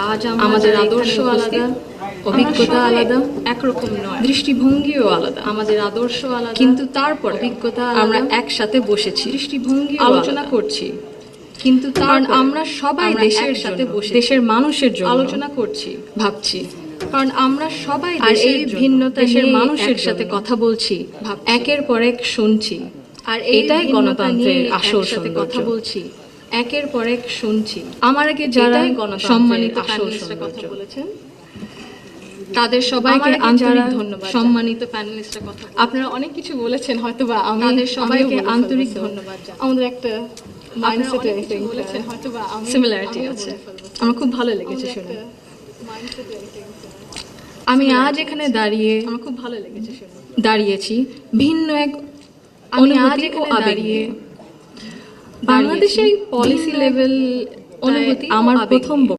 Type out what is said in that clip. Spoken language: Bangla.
আজ আমাদের আদর্শ আলাদা, অভিজ্ঞতা আলাদা, একরকম নয়, দৃষ্টিভঙ্গিও আলাদা, আমাদের আদর্শ আলাদা, কিন্তু তারপর অভিজ্ঞতা আমরা আলাদা, একসাথে বসেছি, দৃষ্টিভঙ্গি আলোচনা আলাদা। করছি। কিন্তু কারণ তারপর আমরা সবাই দেশের একসাথে জন্য, বসে দেশের মানুষের জন্য আলোচনা করছি, ভাবছি। কারণ আমরা সবাই আর দেশের এই জন্য, ভিন্নতা দেশের নিয়ে মানুষের সাথে জন্য কথা বলছি, ভাবছি। একের পর এক শুনছি। আর এই এটাই ভিন্নতা গণতন্ত্রের নিয়ে আসল একসাথে সৌন্দর্য। কথা বলছি, একের পর এক শুনছি। আমার আগে যারা এটাই গণতন্ত্রের সম্মানিত আসল প্যানেলিস্টরা সৌন্দর্য। কথা বলেছেন, তাদের সবাইকে আমার আগে আন্তরিক যারা ধন্যবাদ। সম্মানিত প্যানেলিস্টরা কথা বলেছেন। আপনারা অনেক কিছু বলেছেন, হয়তোবা আমি তাদের সবাইকে আমিও বলে আন্তরিক ফেলবো। ধন্যবাদ জানাই। আমাদের একটা আপনারা মাইন্ডসেটে অনেক কিছু বলেছেন, হয়তোবা সিমিলারিটি আছে। আমার খুব ভালো লেগেছে শুনে। আমি আজ এখানে দাঁড়িয়ে আমার খুব ভালো লেগেছে শুনে। দাঁড়িয়েছি ভিন্ন এক আমি আজ অনুভূতি ও এখানে আবেগ দাঁড়িয়ে নিয়ে। বাংলাদেশে পলিসি লেভেল অনুভূতি ও আমার আবেগ প্রথম নিয়ে।